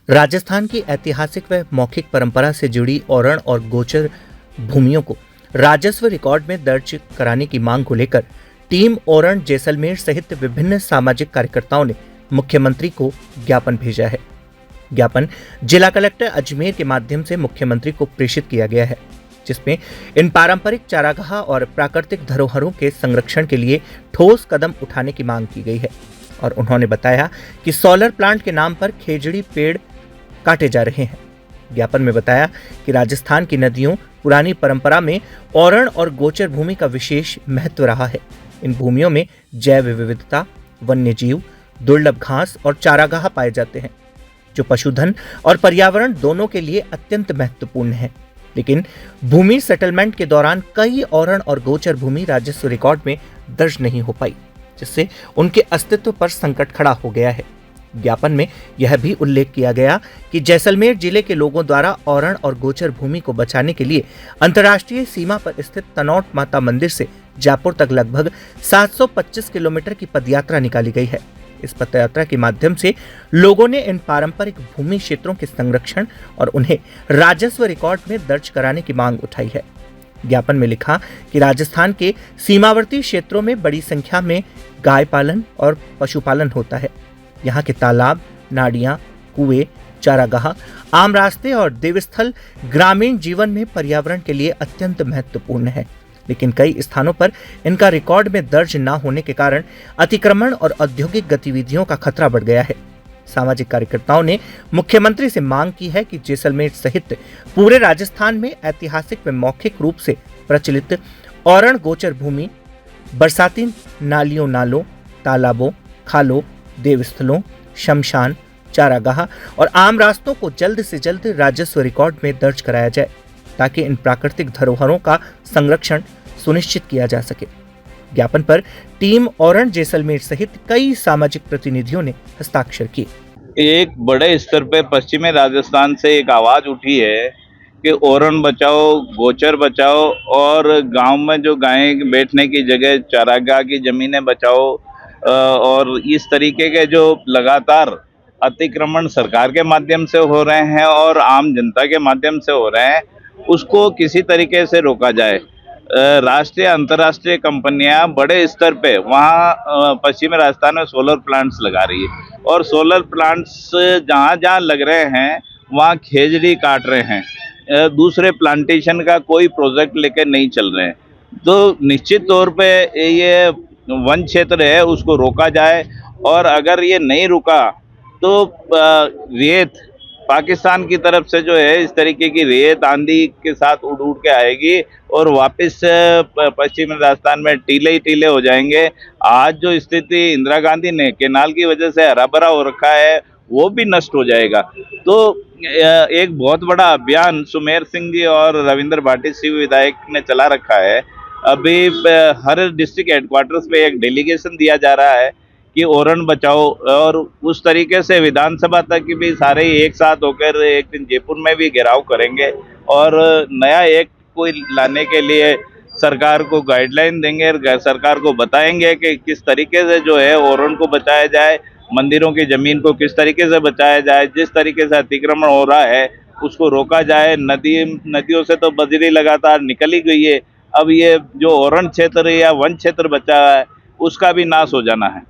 राजस्थान की ऐतिहासिक व मौखिक परंपरा से जुड़ी औरण और गोचर भूमियों को राजस्व रिकॉर्ड में दर्ज कराने की मांग को लेकर टीम औरण जैसलमेर सहित विभिन्न सामाजिक कार्यकर्ताओं ने मुख्यमंत्री को ज्ञापन भेजा है। ज्ञापन जिला कलेक्टर अजमेर के माध्यम से मुख्यमंत्री को प्रेषित किया गया है, जिसमें इन पारंपरिक चारागाह और प्राकृतिक धरोहरों के संरक्षण के लिए ठोस कदम उठाने की मांग की गई है। और उन्होंने बताया कि सोलर प्लांट के नाम पर खेजड़ी पेड़ काटे जा रहे हैं। ज्ञापन में बताया कि राजस्थान की नदियों पुरानी परंपरा में औरण और गोचर भूमि का विशेष महत्व रहा है। इन भूमियों में जैव विविधता, वन्य जीव, दुर्लभ घास और चारागाह पाए जाते हैं, जो पशुधन और पर्यावरण दोनों के लिए अत्यंत महत्वपूर्ण है। लेकिन भूमि सेटलमेंट के दौरान कई औरण और गोचर भूमि राजस्व रिकॉर्ड में दर्ज नहीं हो पाई, जिससे उनके अस्तित्व पर संकट खड़ा हो गया है। ज्ञापन में यह भी उल्लेख किया गया कि जैसलमेर जिले के लोगों द्वारा औरण और गोचर भूमि को बचाने के लिए अंतर्राष्ट्रीय सीमा पर स्थित तनौट माता मंदिर से जयपुर तक लगभग 725 किलोमीटर की पदयात्रा निकाली गई है। इस पदयात्रा के माध्यम से लोगों ने इन पारंपरिक भूमि क्षेत्रों के संरक्षण और उन्हें राजस्व रिकॉर्ड में दर्ज कराने की मांग उठाई है। ज्ञापन में लिखा कि राजस्थान के सीमावर्ती क्षेत्रों में बड़ी संख्या में गाय पालन और पशुपालन होता है। यहाँ के तालाब, नाडियाँ, कुएं, चारागाह, आम रास्ते और देवस्थल ग्रामीण जीवन में पर्यावरण के लिए अत्यंत महत्वपूर्ण है। लेकिन कई स्थानों पर इनका रिकॉर्ड में दर्ज न होने के कारण अतिक्रमण और औद्योगिक गतिविधियों का खतरा बढ़ गया है। सामाजिक कार्यकर्ताओं ने मुख्यमंत्री से मांग की है कि जैसलमेर सहित पूरे राजस्थान में ऐतिहासिक व मौखिक रूप से प्रचलित औरण गोचर भूमि, बरसाती नालियों, नालों, तालाबों, खालों, देवस्थलों, शमशान, चारागाह और आम रास्तों को जल्द से जल्द राजस्व रिकॉर्ड में दर्ज कराया जाए, ताकि इन प्राकृतिक धरोहरों का संरक्षण सुनिश्चित किया जा सके। ज्ञापन पर टीम औरण जैसलमेर सहित कई सामाजिक प्रतिनिधियों ने हस्ताक्षर किए। एक बड़े स्तर पे पश्चिमी राजस्थान से एक आवाज उठी है कि औरण बचाओ, गोचर बचाओ और गांव में जो गायें बैठने की जगह, चारागाह की जमीनें बचाओ। और इस तरीके के जो लगातार अतिक्रमण सरकार के माध्यम से हो रहे हैं और आम जनता के माध्यम से हो रहे हैं, उसको किसी तरीके से रोका जाए। राष्ट्रीय अंतर्राष्ट्रीय कंपनियां बड़े स्तर पे वहाँ पश्चिमी राजस्थान में सोलर प्लांट्स लगा रही है और सोलर प्लांट्स जहाँ जहाँ लग रहे हैं वहाँ खेजड़ी काट रहे हैं। दूसरे प्लांटेशन का कोई प्रोजेक्ट लेकर नहीं चल रहे हैं। तो निश्चित तौर पे ये वन क्षेत्र है, उसको रोका जाए। और अगर ये नहीं रुका तो रेत पाकिस्तान की तरफ से जो है, इस तरीके की रेत आंधी के साथ उड़ उड़ के आएगी और वापस पश्चिमी राजस्थान में टीले ही टीले हो जाएंगे। आज जो स्थिति इंदिरा गांधी ने केनाल की वजह से हरा भरा हो रखा है, वो भी नष्ट हो जाएगा। तो एक बहुत बड़ा अभियान सुमेर सिंह जी और रविंद्र भाटी सिंह विधायक ने चला रखा है। अभी हर डिस्ट्रिक्ट हेडक्वार्टर्स पे एक डेलीगेशन दिया जा रहा है कि औरण बचाओ, और उस तरीके से विधानसभा तक भी सारे एक साथ होकर एक दिन जयपुर में भी घेराव करेंगे और नया एक्ट कोई लाने के लिए सरकार को गाइडलाइन देंगे और सरकार को बताएंगे कि किस तरीके से जो है औरण को बचाया जाए, मंदिरों की जमीन को किस तरीके से बचाया जाए, जिस तरीके से अतिक्रमण हो रहा है उसको रोका जाए। नदियों से तो बजरी लगातार निकल ही गई है, अब ये जो औरण क्षेत्र या वन क्षेत्र बचा है उसका भी नाश हो जाना है।